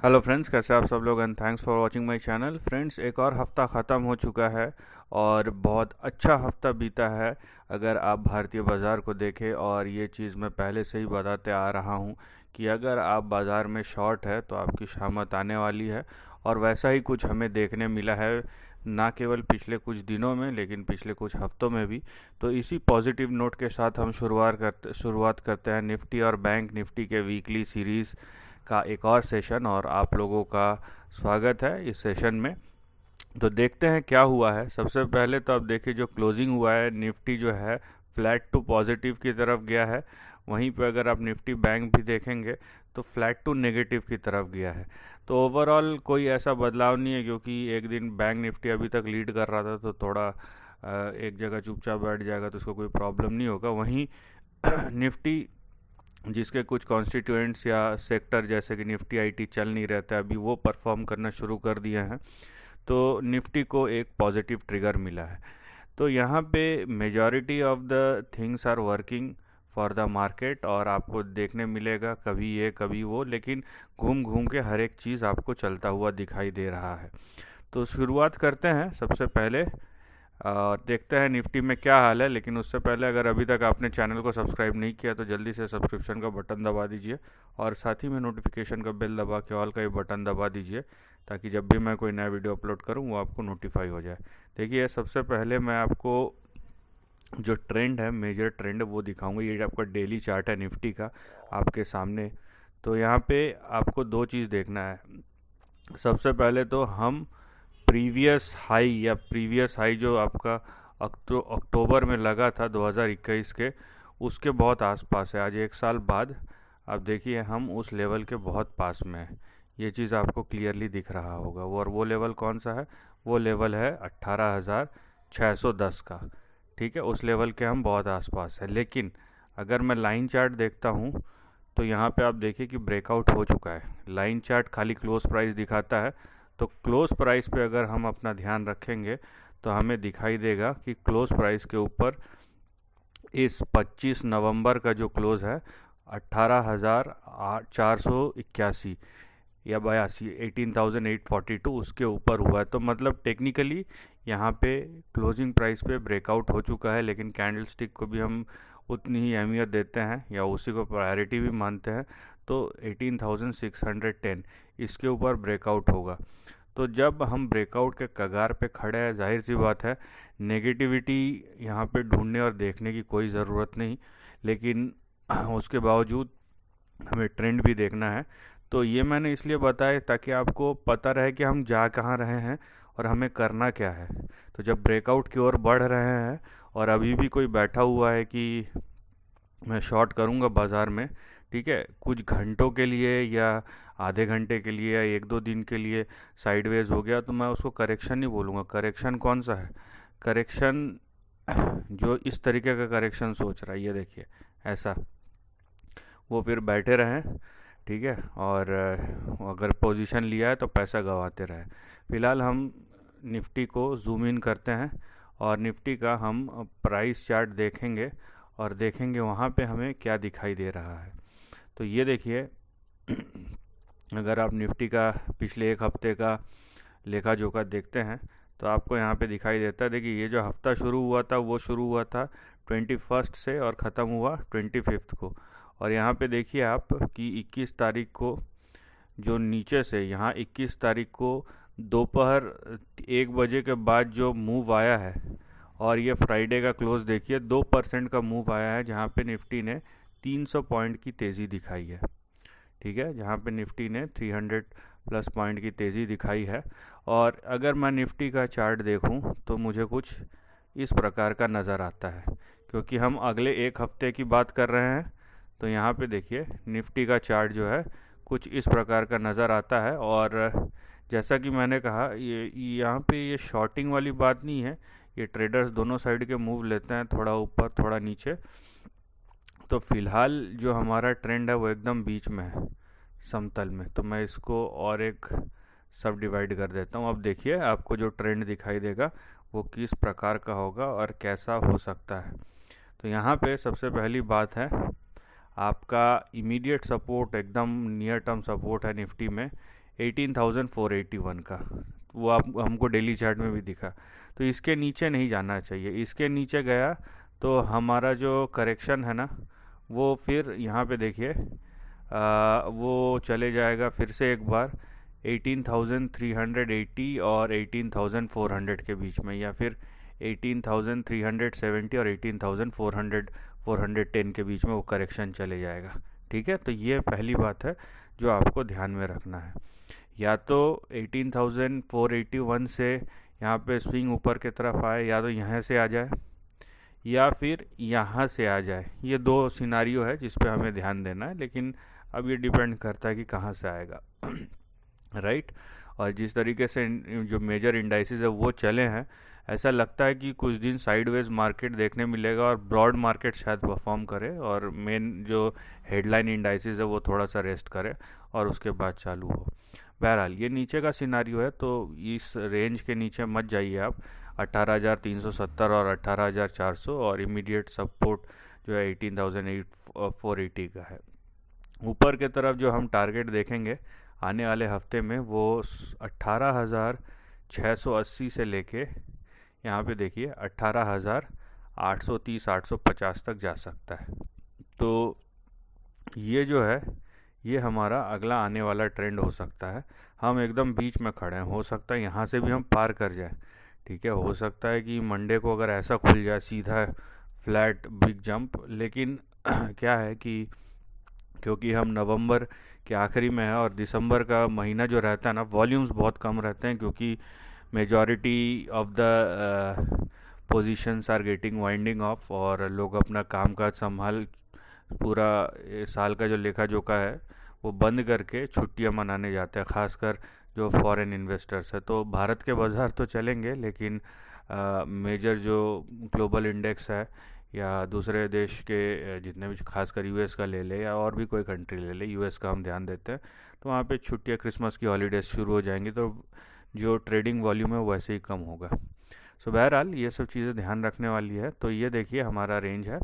Hello friends, कैसे आप सब लोग। And thanks for watching my channel. Friends, एक और हफ्ता ख़त्म हो चुका है और बहुत अच्छा हफ्ता बीता है अगर आप भारतीय बाज़ार को देखें। और ये चीज़ मैं पहले से ही बताते आ रहा हूँ कि अगर आप बाज़ार में शॉर्ट है तो आपकी शामत आने वाली है। और वैसा ही कुछ हमें देखने मिला है, ना केवल पिछले कुछ दिनों में लेकिन पिछले कुछ हफ्तों में भी। तो इसी पॉजिटिव नोट के साथ हम शुरुआत करते हैं निफ्टी और बैंक निफ्टी के वीकली सीरीज़ का एक और सेशन। और आप लोगों का स्वागत है इस सेशन में। तो देखते हैं क्या हुआ है। सबसे पहले तो आप देखिए, जो क्लोजिंग हुआ है, निफ्टी जो है फ्लैट टू पॉजिटिव की तरफ गया है। वहीं पे अगर आप निफ्टी बैंक भी देखेंगे तो फ्लैट टू नेगेटिव की तरफ गया है। तो ओवरऑल कोई ऐसा बदलाव नहीं है, क्योंकि एक दिन बैंक निफ्टी अभी तक लीड कर रहा था, तो थोड़ा एक जगह चुपचाप बैठ जाएगा तो उसको कोई प्रॉब्लम नहीं होगा। वहीं निफ्टी, जिसके कुछ कॉन्स्टिट्यूएंट्स या सेक्टर जैसे कि निफ्टी आईटी चल नहीं रहता, अभी वो परफॉर्म करना शुरू कर दिए हैं, तो निफ्टी को एक पॉजिटिव ट्रिगर मिला है। तो यहाँ पे majority of the things are working for the market, और आपको देखने मिलेगा कभी ये कभी वो, लेकिन घूम घूम के हर एक चीज़ आपको चलता हुआ दिखाई दे रहा है। तो शुरुआत करते हैं सबसे पहले और देखते हैं निफ्टी में क्या हाल है। लेकिन उससे पहले, अगर अभी तक आपने चैनल को सब्सक्राइब नहीं किया तो जल्दी से सब्सक्रिप्शन का बटन दबा दीजिए और साथ ही में नोटिफिकेशन का बेल दबा के ऑल का भी बटन दबा दीजिए, ताकि जब भी मैं कोई नया वीडियो अपलोड करूं वो आपको नोटिफाई हो जाए। देखिए, सबसे पहले मैं आपको जो ट्रेंड है, मेजर ट्रेंड वो दिखाऊंगा। ये आपका डेली चार्ट है निफ्टी का आपके सामने। तो यहाँ पे आपको दो चीज़ देखना है। सबसे पहले तो हम प्रीवियस हाई जो आपका अक्टूबर में लगा था 2021 के, उसके बहुत आसपास है। आज एक साल बाद आप देखिए हम उस लेवल के बहुत पास में है। ये चीज़ आपको क्लियरली दिख रहा होगा। वो लेवल कौन सा है? वो लेवल है 18,610 का। ठीक है, उस लेवल के हम बहुत आसपास है। लेकिन अगर मैं लाइन चार्ट देखता हूँ तो यहाँ पे आप देखिए कि ब्रेकआउट हो चुका है। लाइन चार्ट खाली क्लोज प्राइस दिखाता है, तो क्लोज प्राइस पे अगर हम अपना ध्यान रखेंगे तो हमें दिखाई देगा कि क्लोज प्राइस के ऊपर इस 25 नवंबर का जो क्लोज है 18,481 या 82, 18,842, उसके ऊपर हुआ है। तो मतलब टेक्निकली यहाँ पे क्लोजिंग प्राइस पे ब्रेकआउट हो चुका है। लेकिन कैंडल स्टिक को भी हम उतनी ही अहमियत देते हैं या उसी को प्रायोरिटी भी मानते हैं। तो 18,610 इसके ऊपर ब्रेकआउट होगा। तो जब हम ब्रेकआउट के कगार पे खड़े हैं, जाहिर सी बात है नेगेटिविटी यहाँ पे ढूंढने और देखने की कोई ज़रूरत नहीं। लेकिन उसके बावजूद हमें ट्रेंड भी देखना है। तो ये मैंने इसलिए बताया ताकि आपको पता रहे कि हम जा कहाँ रहे हैं और हमें करना क्या है। तो जब ब्रेकआउट की ओर बढ़ रहे हैं और अभी भी कोई बैठा हुआ है कि मैं शॉर्ट करूंगा बाज़ार में, ठीक है, कुछ घंटों के लिए या आधे घंटे के लिए या एक दो दिन के लिए साइडवेज हो गया, तो मैं उसको करेक्शन नहीं बोलूँगा। करेक्शन कौन सा है? करेक्शन जो इस तरीके का करेक्शन सोच रहा है, ये देखिए ऐसा, वो फिर बैठे रहें, ठीक है, और अगर पोजीशन लिया है तो पैसा गंवाते रहे। फिलहाल हम निफ्टी को जूम इन करते हैं और निफ्टी का हम प्राइस चार्ट देखेंगे और देखेंगे वहाँ पे हमें क्या दिखाई दे रहा है। तो ये देखिए, अगर आप निफ्टी का पिछले एक हफ्ते का लेखा जोखा देखते हैं तो आपको यहाँ पे दिखाई देता है। देखिए, ये जो हफ्ता शुरू हुआ था वो शुरू हुआ था 21 से और ख़त्म हुआ 25 को। और यहाँ पे देखिए आप कि 21 तारीख को जो नीचे से यहाँ 21 तारीख को दोपहर 1 बजे के बाद जो मूव आया है, और ये फ्राइडे का क्लोज देखिए 2% का मूव आया है, जहाँ पे निफ्टी ने 300 पॉइंट की तेज़ी दिखाई है। ठीक है, जहाँ पे निफ्टी ने 300 प्लस पॉइंट की तेज़ी दिखाई है। और अगर मैं निफ्टी का चार्ट देखूं तो मुझे कुछ इस प्रकार का नज़र आता है, क्योंकि हम अगले एक हफ्ते की बात कर रहे हैं। तो यहाँ पे देखिए निफ्टी का चार्ट जो है कुछ इस प्रकार का नज़र आता है। और जैसा कि मैंने कहा, ये यहाँ पे ये शॉर्टिंग वाली बात नहीं है। ये ट्रेडर्स दोनों साइड के मूव लेते हैं, थोड़ा ऊपर थोड़ा नीचे। तो फिलहाल जो हमारा ट्रेंड है वो एकदम बीच में है, समतल में। तो मैं इसको और एक सब डिवाइड कर देता हूँ। अब देखिए आपको जो ट्रेंड दिखाई देगा वो किस प्रकार का होगा और कैसा हो सकता है। तो यहाँ पे सबसे पहली बात है, आपका इमीडिएट सपोर्ट, एकदम नियर टर्म सपोर्ट है निफ्टी में 18,481 का, वो आप हमको डेली चार्ट में भी दिखा। तो इसके नीचे नहीं जाना चाहिए, इसके नीचे गया तो हमारा जो करेक्शन है ना वो फिर यहाँ पे देखिए वो चले जाएगा फिर से एक बार 18,380 और 18,400 के बीच में, या फिर 18,370 और 18,410 के बीच में वो करेक्शन चले जाएगा। ठीक है, तो ये पहली बात है जो आपको ध्यान में रखना है। या तो 18,481 से यहाँ पे स्विंग ऊपर की तरफ आए, या तो यहाँ से आ जाए या फिर यहाँ से आ जाए। ये दो सिनारियो है जिस पे हमें ध्यान देना है, लेकिन अब ये डिपेंड करता है कि कहाँ से आएगा। राइट। और जिस तरीके से जो मेजर इंडाइसेस है वो चले हैं, ऐसा लगता है कि कुछ दिन साइडवेज मार्केट देखने मिलेगा और ब्रॉड मार्केट शायद परफॉर्म करे और मेन जो हेडलाइन इंडाइसेस है वो थोड़ा सा रेस्ट करे और उसके बाद चालू हो। बहरहाल ये नीचे का सिनारियो है, तो इस रेंज के नीचे मत जाइए आप। 18,370 और 18,400 और इमीडिएट सपोर्ट जो है 18,480 का है। ऊपर के तरफ जो हम टारगेट देखेंगे आने वाले हफ्ते में वो 18,680 से लेके यहाँ पे देखिए 18,830 850 तक जा सकता है। तो ये जो है ये हमारा अगला आने वाला ट्रेंड हो सकता है। हम एकदम बीच में खड़े हैं, हो सकता है यहाँ से भी हम पार कर जाए। ठीक है, हो सकता है कि मंडे को अगर ऐसा खुल जाए सीधा फ्लैट बिग जंप, लेकिन क्या है कि क्योंकि हम नवंबर के आखिरी में है और दिसंबर का महीना जो रहता है ना, वॉल्यूम्स बहुत कम रहते हैं क्योंकि majority of the positions are getting winding off और लोग अपना कामकाज संभाल पूरा साल का जो लेखा जोखा है वो बंद करके छुट्टियां मनाने जाते हैं, खासकर जो फॉरेन इन्वेस्टर्स है। तो भारत के बाज़ार तो चलेंगे, लेकिन मेजर जो ग्लोबल इंडेक्स है या दूसरे देश के जितने भी, खासकर यूएस का ले ले या और भी कोई कंट्री ले ले, यूएस का हम ध्यान देते हैं, तो वहाँ पे छुट्टियाँ, क्रिसमस की हॉलीडेज शुरू हो जाएंगी, तो जो ट्रेडिंग वॉल्यूम है वैसे ही कम होगा। सो बहरहाल ये सब चीज़ें ध्यान रखने वाली है। तो ये देखिए हमारा रेंज है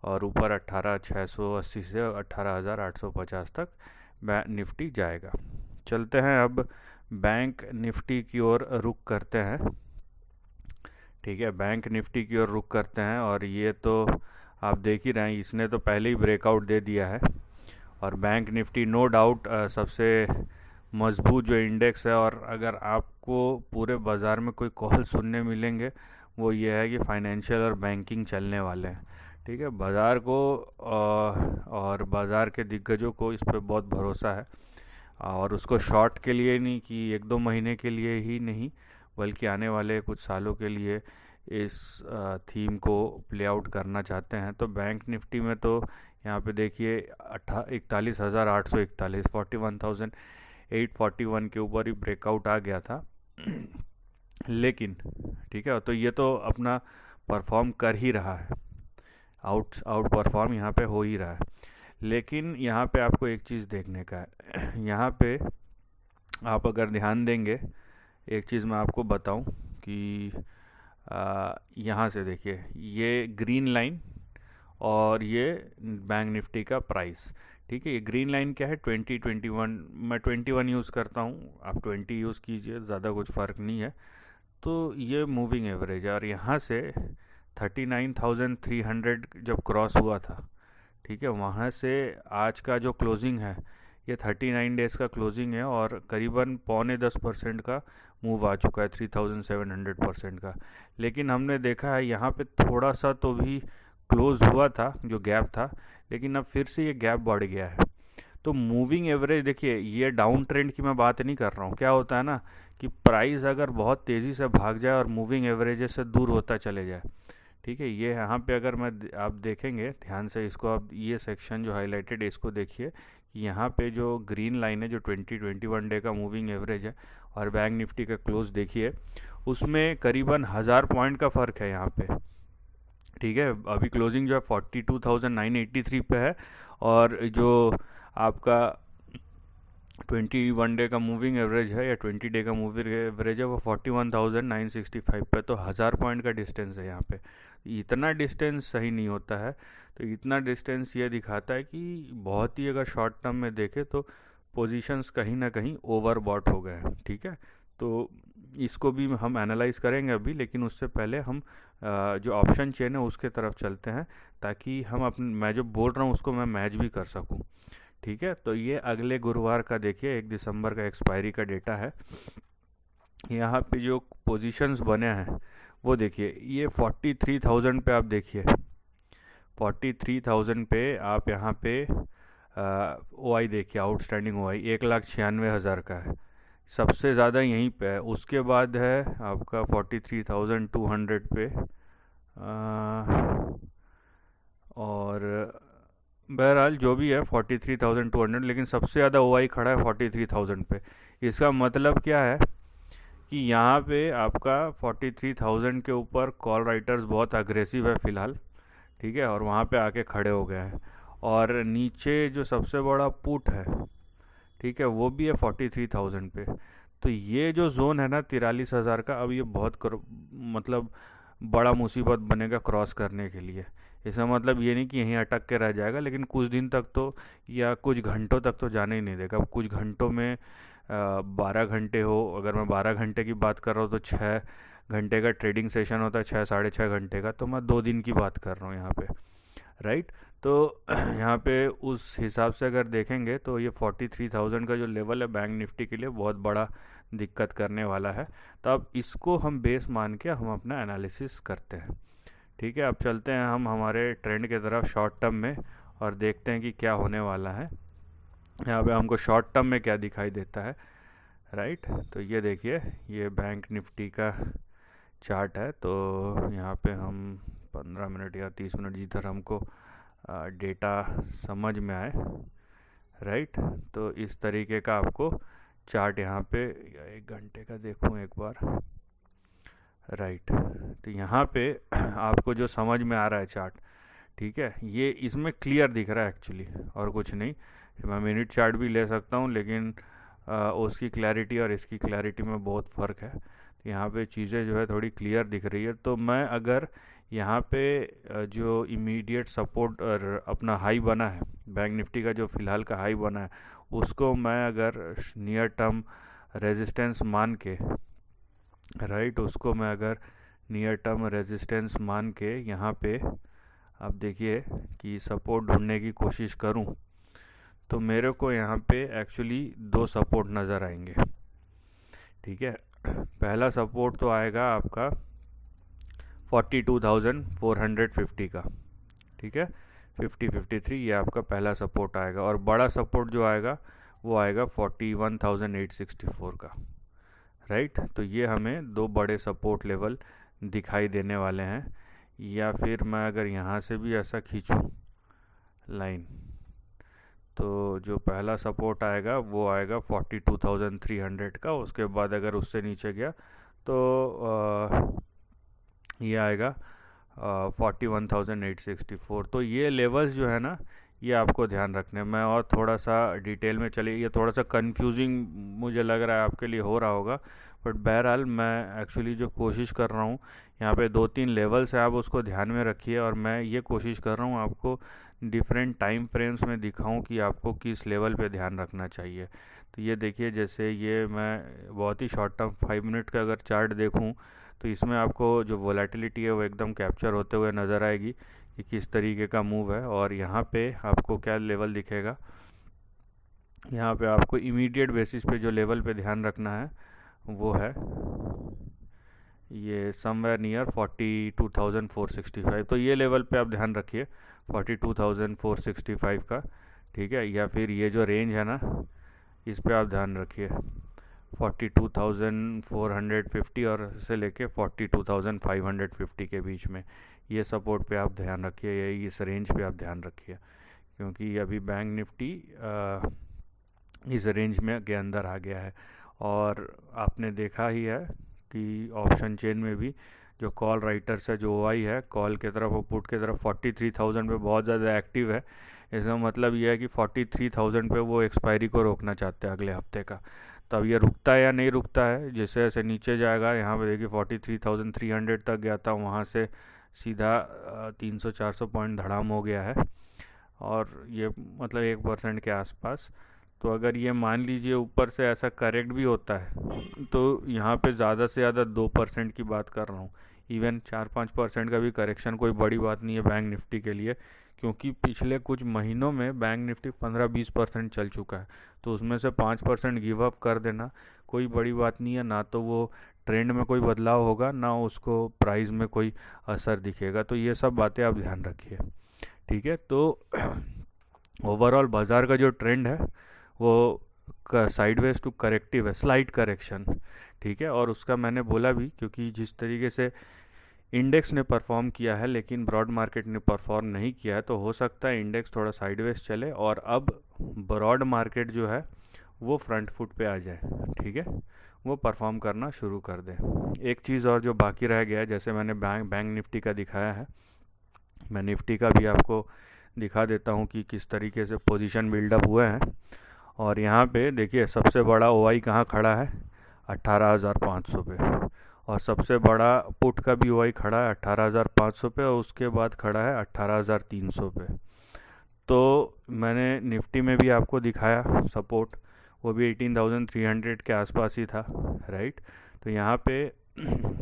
और ऊपर 18,680 से 18,850 तक निफ्टी जाएगा। चलते हैं अब बैंक निफ्टी की ओर रुख करते हैं। ठीक है, बैंक निफ्टी की ओर रुख करते हैं और ये तो आप देख ही रहे हैं, इसने तो पहले ही ब्रेकआउट दे दिया है और बैंक निफ्टी नो डाउट सबसे मजबूत जो इंडेक्स है। और अगर आपको पूरे बाज़ार में कोई कॉल सुनने मिलेंगे वो ये है कि फाइनेंशियल और बैंकिंग चलने वाले हैं। ठीक है, बाज़ार को और बाज़ार के दिग्गजों को इस पर बहुत भरोसा है और उसको शॉर्ट के लिए नहीं कि एक दो महीने के लिए ही नहीं, बल्कि आने वाले कुछ सालों के लिए इस थीम को प्ले आउट करना चाहते हैं। तो बैंक निफ्टी में तो यहाँ पे देखिए 41,841 41,841 के ऊपर ही ब्रेकआउट आ गया था। लेकिन ठीक है, तो ये तो अपना परफॉर्म कर ही रहा है, आउट परफॉर्म यहाँ पे हो ही रहा है। लेकिन यहाँ पे आपको एक चीज़ देखने का है, यहाँ पे आप अगर ध्यान देंगे, एक चीज़ मैं आपको बताऊं कि यहाँ से देखिए ये ग्रीन लाइन और ये बैंक निफ्टी का प्राइस। ठीक है, ये ग्रीन लाइन क्या है 2021, मैं 21 यूज़ करता हूँ, आप 20 यूज़ कीजिए, ज़्यादा कुछ फ़र्क नहीं है। तो ये मूविंग एवरेज है और यहाँ से 39,300 जब क्रॉस हुआ था, ठीक है, वहाँ से आज का जो क्लोजिंग है ये 39 डेज़ का क्लोजिंग है और करीबन 0.25% का मूव आ चुका है, 3,700% का। लेकिन हमने देखा है यहाँ पे थोड़ा सा तो भी क्लोज हुआ था जो गैप था, लेकिन अब फिर से ये गैप बढ़ गया है। तो मूविंग एवरेज देखिए, ये डाउन ट्रेंड की मैं बात नहीं कर रहा हूँ। क्या होता है ना कि प्राइस अगर बहुत तेज़ी से भाग जाए और मूविंग एवरेज से दूर होता चले जाए, ठीक है, ये यहाँ पे अगर आप देखेंगे ध्यान से इसको, आप ये सेक्शन जो हाईलाइटेड है इसको देखिए, यहाँ पे जो ग्रीन लाइन है जो 20-21 डे का मूविंग एवरेज है और बैंक निफ्टी का क्लोज देखिए, उसमें करीबन 1000 पॉइंट का फ़र्क है यहाँ पे। ठीक है, अभी क्लोजिंग जो है 42,983 पे है और जो आपका 21 डे का मूविंग एवरेज है या 20 डे का मूविंग एवरेज है वो 41,965 पे। तो 1000 पॉइंट का डिस्टेंस है यहाँ पे। इतना डिस्टेंस सही नहीं होता है। तो इतना डिस्टेंस ये दिखाता है कि बहुत ही, अगर शॉर्ट टर्म में देखें तो पोजीशंस कहीं ना कहीं ओवरबॉट हो गए हैं। ठीक है, तो इसको भी हम एनालाइज करेंगे अभी, लेकिन उससे पहले हम जो ऑप्शन चेन है उसके तरफ चलते हैं, ताकि हम अपने मैं जो बोल रहा हूँ उसको मैं मैच भी कर सकूँ। ठीक है, तो ये अगले गुरुवार का देखिए 1 दिसंबर का एक्सपायरी का डेटा है। यहाँ पे जो पोजीशंस बने हैं वो देखिए, ये 43,000 पे आप देखिए, 43,000 पे आप यहाँ पे ओ आई देखिए, आउटस्टैंडिंग ओ आई 1,96,000 का है, सबसे ज़्यादा यहीं पे है। उसके बाद है आपका 43,200 पे और बहरहाल जो भी है 43,200, लेकिन सबसे ज़्यादा ओ आई खड़ा है 43,000 पे। इसका मतलब क्या है कि यहाँ पे आपका 43,000 के ऊपर कॉल राइटर्स बहुत अग्रेसिव है फ़िलहाल। ठीक है, और वहाँ पे आके खड़े हो गए हैं, और नीचे जो सबसे बड़ा पुट है, ठीक है, वो भी है 43,000 पे। तो ये जो जोन है ना 43,000 का, अब ये बहुत मतलब बड़ा मुसीबत बनेगा क्रॉस करने के लिए। इसका मतलब ये नहीं कि यहीं अटक के रह जाएगा, लेकिन कुछ दिन तक तो या कुछ घंटों तक तो जाने ही नहीं देगा। अब कुछ घंटों में 12 घंटे हो, अगर मैं 12 घंटे की बात कर रहा हूँ तो 6 घंटे का ट्रेडिंग सेशन होता है, 6 साढ़े 6 घंटे का, तो मैं 2 दिन की बात कर रहा हूँ यहाँ पे, राइट। तो यहाँ पे उस हिसाब से अगर देखेंगे तो ये 43,000 का जो लेवल है बैंक निफ्टी के लिए बहुत बड़ा दिक्कत करने वाला है। तो अब इसको हम बेस मान के हम अपना एनालिसिस करते हैं। ठीक है, अब चलते हैं हम हमारे ट्रेंड के तरफ शॉर्ट टर्म में, और देखते हैं कि क्या होने वाला है। यहाँ पे हमको शॉर्ट टर्म में क्या दिखाई देता है, राइट। तो ये देखिए, ये बैंक निफ्टी का चार्ट है। तो यहाँ पे हम 15 मिनट या 30 मिनट जिधर हमको डेटा समझ में आए, राइट, तो इस तरीके का आपको चार्ट यहाँ पे 1 घंटे का देखूँ एक बार, राइट। तो यहाँ पे आपको जो समझ में आ रहा है चार्ट, ठीक है, ये इसमें क्लियर दिख रहा है एक्चुअली, और कुछ नहीं। मैं मिनट चार्ट भी ले सकता हूँ, लेकिन उसकी क्लैरिटी और इसकी क्लैरिटी में बहुत फ़र्क है। तो यहाँ पे चीज़ें जो है थोड़ी क्लियर दिख रही है। तो मैं अगर यहाँ पे जो इमीडिएट सपोर्ट और अपना हाई बना है बैंक निफ्टी का, जो फ़िलहाल का हाई बना है, उसको मैं अगर नियर टर्म रेजिस्टेंस मान के, राइट, उसको मैं अगर नियर टर्म रेजिस्टेंस मान के यहाँ पे आप देखिए कि सपोर्ट ढूंढने की कोशिश करूँ, तो मेरे को यहाँ पे एक्चुअली 2 सपोर्ट नज़र आएंगे। ठीक है, पहला सपोर्ट तो आएगा आपका 42,450 का, ठीक है, 50-53, ये आपका पहला सपोर्ट आएगा। और बड़ा सपोर्ट जो आएगा वो आएगा 41,864 का, राइट। तो ये हमें 2 बड़े सपोर्ट लेवल दिखाई देने वाले हैं। या फिर मैं अगर यहाँ से भी ऐसा खींचूँ लाइन, तो जो पहला सपोर्ट आएगा वो आएगा 42,300 का। उसके बाद अगर उससे नीचे गया तो ये आएगा 41,864। तो ये लेवल्स जो है ना, ये आपको ध्यान रखने हैं। मैं और थोड़ा सा डिटेल में चलिए, ये थोड़ा सा कंफ्यूजिंग मुझे लग रहा है आपके लिए हो रहा होगा, बट बहरहाल मैं एक्चुअली जो कोशिश कर रहा हूँ, यहाँ पे 2-3 लेवल्स है, आप उसको ध्यान में रखिए। और मैं ये कोशिश कर रहा हूँ आपको डिफरेंट टाइम फ्रेम्स में दिखाऊं कि आपको किस लेवल पे ध्यान रखना चाहिए। तो ये देखिए, जैसे ये मैं बहुत ही शॉर्ट टर्म 5 मिनट का अगर चार्ट देखूं, तो इसमें आपको जो वोलेटिलिटी है वो एकदम कैप्चर होते हुए नज़र आएगी कि किस तरीके का मूव है। और यहाँ पे आपको क्या लेवल दिखेगा, यहाँ पे आपको इमीडिएट बेसिस पे जो लेवल पे ध्यान रखना है वो है ये समवेयर नियर 42,465। तो ये लेवल पे आप ध्यान रखिए 42,465 का, ठीक है। या फिर ये जो रेंज है ना, इस पे आप ध्यान रखिए 42,450 और से लेके 42,550 के बीच में, ये सपोर्ट पे आप ध्यान रखिए, ये इस रेंज पे आप ध्यान रखिए, क्योंकि अभी बैंक निफ्टी इस रेंज में के अंदर आ गया है। और आपने देखा ही है कि ऑप्शन चेन में भी जो कॉल राइटर्स है, जो ओआई है, कॉल के तरफ और पुट के तरफ 43,000 पे बहुत ज़्यादा एक्टिव है। इसका मतलब ये है कि 43,000 पे वो एक्सपायरी को रोकना चाहते हैं अगले हफ्ते का। तो अब ये रुकता है या नहीं रुकता है, जैसे जैसे नीचे जाएगा, यहाँ पे देखिए 43,300 तक गया था, वहाँ से सीधा 300-400 पॉइंट धड़ाम हो गया है, और ये मतलब 1% के आसपास। तो अगर ये मान लीजिए ऊपर से ऐसा करेक्ट भी होता है तो यहाँ पे ज़्यादा से ज़्यादा 2% की बात कर रहा हूँ। इवन 4-5% का भी करेक्शन कोई बड़ी बात नहीं है बैंक निफ्टी के लिए, क्योंकि पिछले कुछ महीनों में बैंक निफ्टी 15-20% चल चुका है। तो उसमें से 5% गिव अप कर देना कोई बड़ी बात नहीं है। ना तो वो ट्रेंड में कोई बदलाव होगा, ना उसको प्राइस में कोई असर दिखेगा। तो ये सब बातें आप ध्यान रखिए, ठीक है। तो ओवरऑल बाज़ार का जो ट्रेंड है वो साइडवेज टू करेक्टिव है, स्लाइट करेक्शन, ठीक है। और उसका मैंने बोला भी, क्योंकि जिस तरीके से इंडेक्स ने परफॉर्म किया है लेकिन ब्रॉड मार्केट ने परफॉर्म नहीं किया है, तो हो सकता है इंडेक्स थोड़ा साइडवेज चले और अब ब्रॉड मार्केट जो है वो फ्रंट फुट पे आ जाए, ठीक है, वो परफॉर्म करना शुरू कर दे। एक चीज़ और जो बाकी रह गया है, जैसे मैंने बैंक निफ्टी का दिखाया है, मैं निफ्टी का भी आपको दिखा देता हूँ कि किस तरीके से पोजीशन बिल्डअप हुए हैं। और यहाँ पे देखिए सबसे बड़ा ओआई कहाँ खड़ा है, 18,500 पे, और सबसे बड़ा पुट का भी ओआई खड़ा है 18,500 पे, और उसके बाद खड़ा है 18,300 पे। तो मैंने निफ्टी में भी आपको दिखाया सपोर्ट, वो भी 18,300 के आसपास ही था, राइट। तो यहाँ पे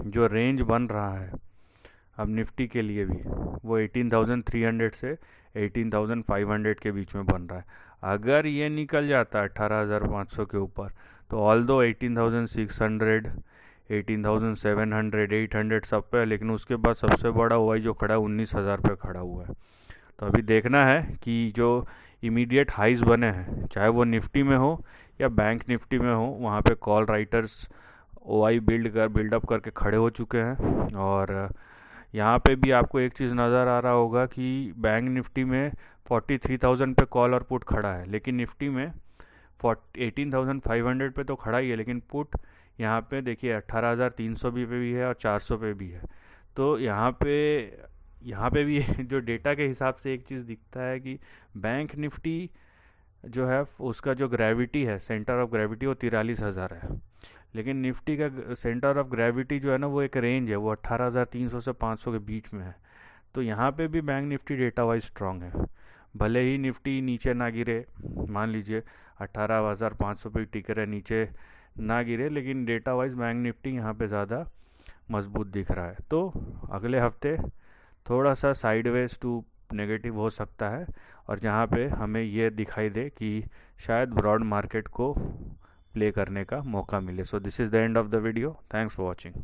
जो रेंज बन रहा है अब निफ्टी के लिए भी, वो 18,300 से 18,500 के बीच में बन रहा है। अगर ये निकल जाता है 18,500 के ऊपर, तो ऑल दो 18,600, 18,700, 800 सब पे, लेकिन उसके बाद सबसे बड़ा ओआई जो खड़ा है 19,000 पे खड़ा हुआ है। तो अभी देखना है कि जो इमीडिएट हाइज बने हैं, चाहे वो निफ्टी में हो या बैंक निफ्टी में हो, वहाँ पे कॉल राइटर्स ओआई बिल्डअप करके खड़े हो चुके हैं। और यहाँ पे भी आपको एक चीज़ नज़र आ रहा होगा कि बैंक निफ्टी में 43,000 पे कॉल और पुट खड़ा है, लेकिन निफ्टी में 18,500 पे तो खड़ा ही है, लेकिन पुट यहाँ पे देखिए 18,300 पे भी है और 400 पे भी है। तो यहाँ पे भी जो डेटा के हिसाब से एक चीज़ दिखता है कि बैंक निफ्टी जो है उसका जो ग्रेविटी है, सेंटर ऑफ ग्रेविटी, वो 43,000 है, लेकिन निफ्टी का सेंटर ऑफ ग्रेविटी जो है ना, वो एक रेंज है, वो 18,300 से 500 के बीच में है। तो यहाँ पे भी bank Nifty data wise strong है, भले ही निफ्टी नीचे ना गिरे, मान लीजिए 18,500 पे टिक रहे, नीचे ना गिरे, लेकिन डेटा वाइज बैंक निफ्टी यहाँ पे ज़्यादा मजबूत दिख रहा है। तो अगले हफ्ते थोड़ा सा साइडवेज टू नेगेटिव हो सकता है, और जहाँ पे हमें ये दिखाई दे कि शायद ब्रॉड मार्केट को प्ले करने का मौका मिले। So this is the end of the video, thanks for watching.